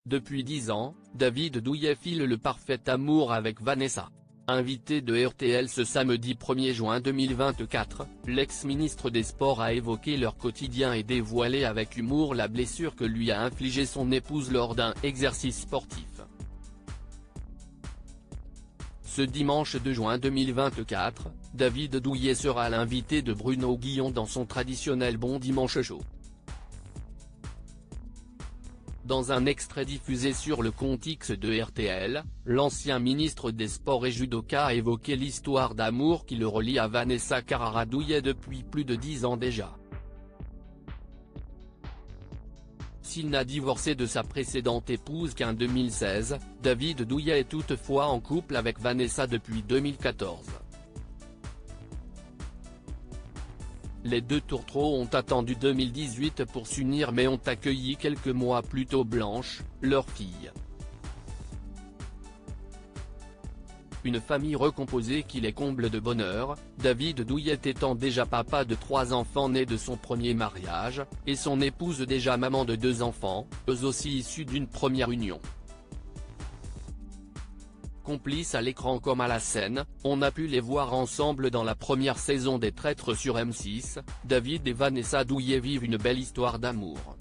Depuis 10 ans, David Douillet file le parfait amour avec Vanessa. Invité de RTL ce samedi 1er juin 2024, l'ex-ministre des Sports a évoqué leur quotidien et dévoilé avec humour la blessure que lui a infligée son épouse lors d'un exercice sportif. Ce dimanche 2 juin 2024, David Douillet sera l'invité de Bruno Guillon dans son traditionnel Bon Dimanche Show. Dans un extrait diffusé sur le compte X de RTL, l'ancien ministre des Sports et judoka a évoqué l'histoire d'amour qui le relie à Vanessa Carrara Douillet depuis plus de 10 ans déjà. S'il n'a divorcé de sa précédente épouse qu'en 2016, David Douillet est toutefois en couple avec Vanessa depuis 2014. Les deux tourtereaux ont attendu 2018 pour s'unir mais ont accueilli quelques mois plus tôt Blanche, leur fille. Une famille recomposée qui les comble de bonheur, David Douillet étant déjà papa de 3 enfants nés de son premier mariage, et son épouse déjà maman de 2 enfants, eux aussi issus d'une première union. Complices à l'écran comme à la scène, on a pu les voir ensemble dans la première saison des Traîtres sur M6, David et Vanessa Douillet vivent une belle histoire d'amour.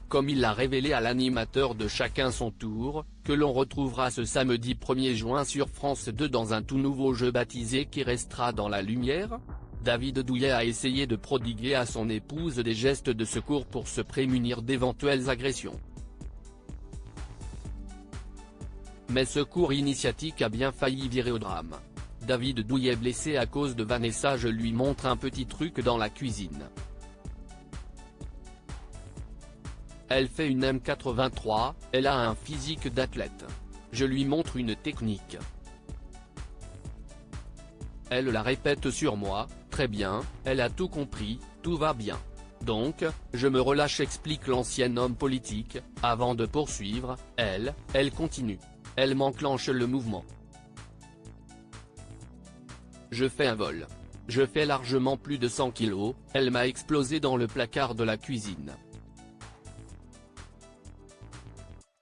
Comme il l'a révélé à l'animateur de Chacun son tour, que l'on retrouvera ce samedi 1er juin sur France 2 dans un tout nouveau jeu baptisé Qui restera dans la lumière, David Douillet a essayé de prodiguer à son épouse des gestes de secours pour se prémunir d'éventuelles agressions. Mais ce court initiatique a bien failli virer au drame. David Douillet blessé à cause de Vanessa. Je lui montre un petit truc dans la cuisine. Elle fait une M83, elle a un physique d'athlète. Je lui montre une technique. Elle la répète sur moi, très bien, elle a tout compris, tout va bien. Donc, je me relâche, explique l'ancien homme politique, avant de poursuivre, elle continue. Elle m'enclenche le mouvement. Je fais un vol. Je fais largement plus de 100 kilos, elle m'a explosé dans le placard de la cuisine.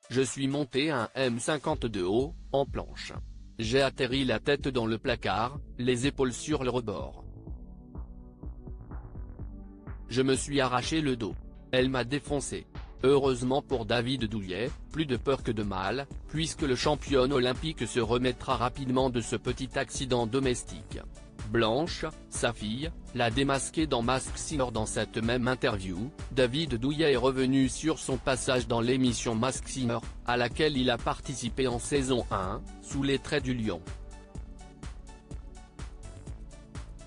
Je suis monté à un M52 haut, en planche. J'ai atterri la tête dans le placard, les épaules sur le rebord. Je me suis arraché le dos. Elle m'a défoncé. Heureusement pour David Douillet, plus de peur que de mal, puisque le champion olympique se remettra rapidement de ce petit accident domestique. Blanche, sa fille, l'a démasqué dans Masked Singer. Dans cette même interview, David Douillet est revenu sur son passage dans l'émission Masked Singer, à laquelle il a participé en saison 1, sous les traits du lion.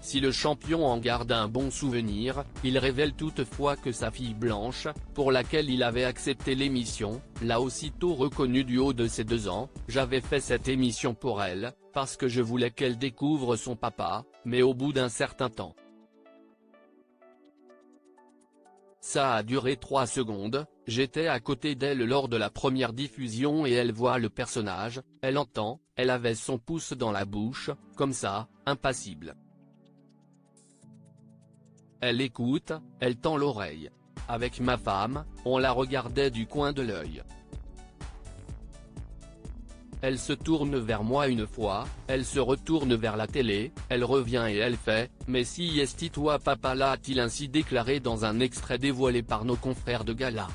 Si le champion en garde un bon souvenir, il révèle toutefois que sa fille Blanche, pour laquelle il avait accepté l'émission, l'a aussitôt reconnue du haut de ses 2 ans. J'avais fait cette émission pour elle, parce que je voulais qu'elle découvre son papa, mais au bout d'un certain temps. Ça a duré 3 secondes, j'étais à côté d'elle lors de la première diffusion et elle voit le personnage, elle entend, elle avait son pouce dans la bouche, comme ça, impassible. Elle écoute, elle tend l'oreille. Avec ma femme, on la regardait du coin de l'œil. Elle se tourne vers moi une fois, elle se retourne vers la télé, elle revient et elle fait « Mais si est-il toi papa » l'a-t-il ainsi déclaré dans un extrait dévoilé par nos confrères de Gala.